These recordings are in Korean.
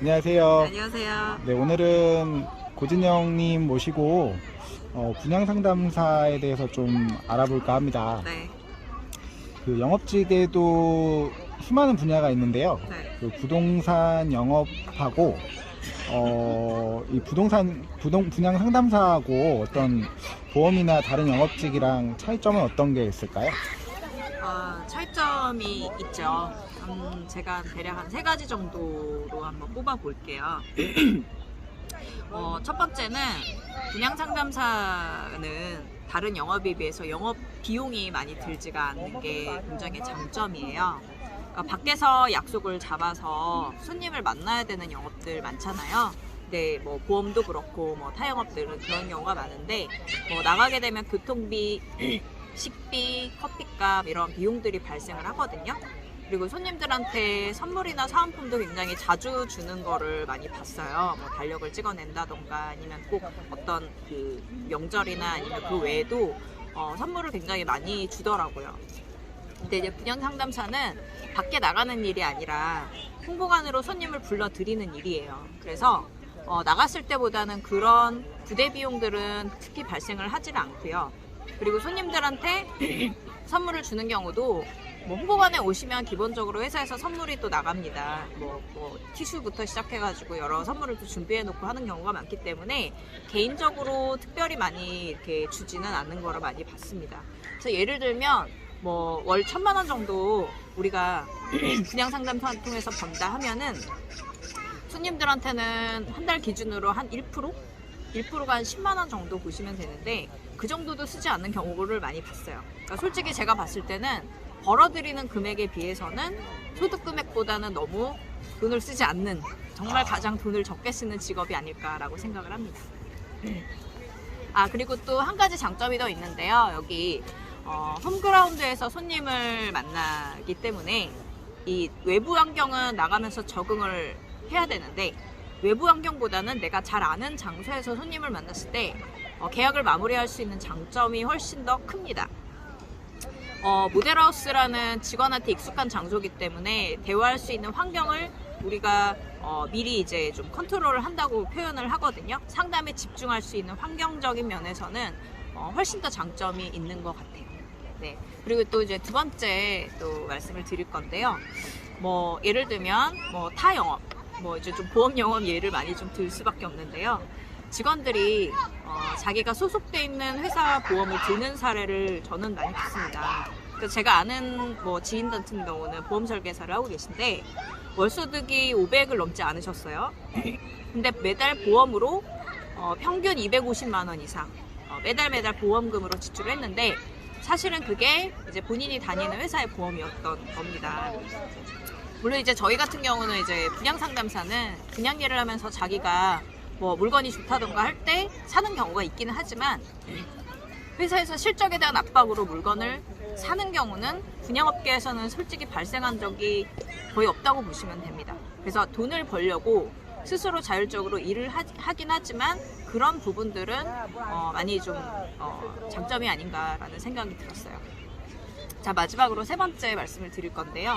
안녕하세요. 안녕하세요. 네, 오늘은 고진영님 모시고 분양 상담사에 대해서 좀 알아볼까 합니다. 네. 그 영업직에도 수많은 분야가 있는데요. 네. 그 부동산 영업하고 이 분양 상담사하고 어떤 보험이나 다른 영업직이랑 차이점은 어떤 게 있을까요? 차이점이 있죠. 제가 대략 한 3가지 정도로 한번 뽑아 볼게요. 첫 번째는 분양 상담사는 다른 영업에 비해서 영업 비용이 많이 들지가 않는 게 굉장히 장점이에요. 그러니까 밖에서 약속을 잡아서 손님을 만나야 되는 영업들 많잖아요. 근데 뭐 보험도 그렇고 뭐 타영업들은 그런 경우가 많은데 뭐 나가게 되면 교통비, 식비, 커피값 이런 비용들이 발생을 하거든요. 그리고 손님들한테 선물이나 사은품도 굉장히 자주 주는 거를 많이 봤어요. 뭐 달력을 찍어낸다던가 아니면 꼭 어떤 그 명절이나 아니면 그 외에도 선물을 굉장히 많이 주더라고요. 근데 이제 분양 상담사는 밖에 나가는 일이 아니라 홍보관으로 손님을 불러들이는 일이에요. 그래서 나갔을 때보다는 그런 부대 비용들은 특히 발생을 하지는 않고요. 그리고 손님들한테 선물을 주는 경우도 뭐 홍보관에 오시면 기본적으로 회사에서 선물이 또 나갑니다. 뭐 티슈부터 시작해가지고 여러 선물을 또 준비해놓고 하는 경우가 많기 때문에 개인적으로 특별히 많이 이렇게 주지는 않는 거를 많이 봤습니다. 그래서 예를 들면 뭐 월 1,000만 원 정도 우리가 분양 상담사 통해서 번다 하면은 손님들한테는 한 달 기준으로 한 1%? 1%가 한 10만 원 정도 보시면 되는데 그 정도도 쓰지 않는 경우를 많이 봤어요. 그러니까 솔직히 제가 봤을 때는 벌어들이는 금액에 비해서는 소득 금액보다는 너무 돈을 쓰지 않는 정말 가장 돈을 적게 쓰는 직업이 아닐까라고 생각을 합니다. 그리고 또 한 가지 장점이 더 있는데요. 여기 홈그라운드에서 손님을 만나기 때문에 이 외부 환경은 나가면서 적응을 해야 되는데 외부 환경보다는 내가 잘 아는 장소에서 손님을 만났을 때 계약을 마무리할 수 있는 장점이 훨씬 더 큽니다. 모델하우스라는 직원한테 익숙한 장소이기 때문에 대화할 수 있는 환경을 우리가 미리 이제 좀 컨트롤을 한다고 표현을 하거든요. 상담에 집중할 수 있는 환경적인 면에서는 훨씬 더 장점이 있는 것 같아요. 네. 그리고 또 이제 두 번째 또 말씀을 드릴 건데요. 뭐 예를 들면 뭐 타 영업, 뭐 이제 좀 보험 영업 예를 많이 좀 들 수밖에 없는데요. 직원들이 자기가 소속돼 있는 회사 보험을 드는 사례를 저는 많이 봤습니다. 그래서 제가 아는 뭐 지인 같은 경우는 보험 설계사를 하고 계신데 월소득이 500을 넘지 않으셨어요. 근데 매달 보험으로 평균 250만 원 이상 매달 보험금으로 지출을 했는데 사실은 그게 이제 본인이 다니는 회사의 보험이었던 겁니다. 물론 이제 저희 같은 경우는 이제 분양 상담사는 분양 일을 하면서 자기가 뭐 물건이 좋다던가 할 때 사는 경우가 있기는 하지만 회사에서 실적에 대한 압박으로 물건을 사는 경우는 분양업계에서는 솔직히 발생한 적이 거의 없다고 보시면 됩니다. 그래서 돈을 벌려고 스스로 자율적으로 일을 하긴 하지만 그런 부분들은 많이 좀 장점이 아닌가라는 생각이 들었어요. 자, 마지막으로 세 번째 말씀을 드릴 건데요.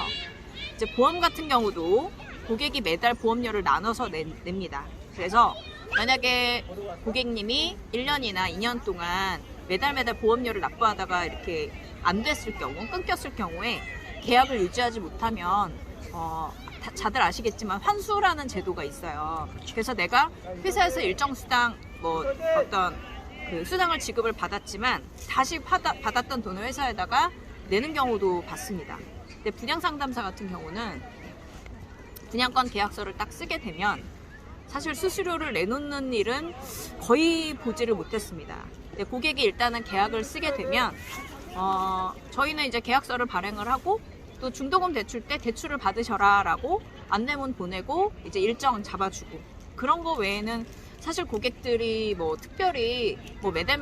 이제 보험 같은 경우도 고객이 매달 보험료를 나눠서 냅니다. 그래서 만약에 고객님이 1년이나 2년 동안 매달 보험료를 납부하다가 이렇게 안 됐을 경우, 끊겼을 경우에 계약을 유지하지 못하면 다들 아시겠지만 환수라는 제도가 있어요. 그래서 내가 회사에서 일정 수당 뭐 어떤 그 수당을 지급을 받았지만 다시 받았던 돈을 회사에다가 내는 경우도 봤습니다. 근데 분양 상담사 같은 경우는 분양권 계약서를 딱 쓰게 되면 사실 수수료를 내놓는 일은 거의 보지를 못했습니다. 근데 고객이 일단은 계약을 쓰게 되면 저희는 이제 계약서를 발행을 하고 또 중도금 대출 때 대출을 받으셔라 라고 안내문 보내고 이제 일정 잡아주고 그런 거 외에는 사실 고객들이 뭐 특별히 뭐 매달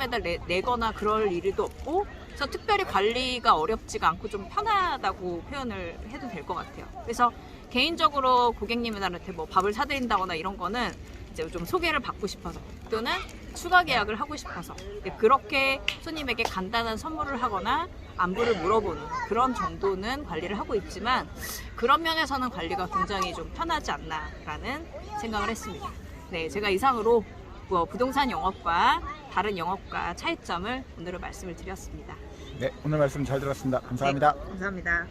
내거나 그럴 일도 없고 그래서 특별히 관리가 어렵지가 않고 좀 편하다고 표현을 해도 될 것 같아요. 그래서 개인적으로 고객님들한테 뭐 밥을 사드린다거나 이런 거는 이제 좀 소개를 받고 싶어서 또는 추가 계약을 하고 싶어서 그렇게 손님에게 간단한 선물을 하거나 안부를 물어보는 그런 정도는 관리를 하고 있지만 그런 면에서는 관리가 굉장히 좀 편하지 않나라는 생각을 했습니다. 네, 제가 이상으로 부동산 영업과 다른 영업과 차이점을 오늘은 말씀을 드렸습니다. 네, 오늘 말씀 잘 들었습니다. 감사합니다. 네, 감사합니다.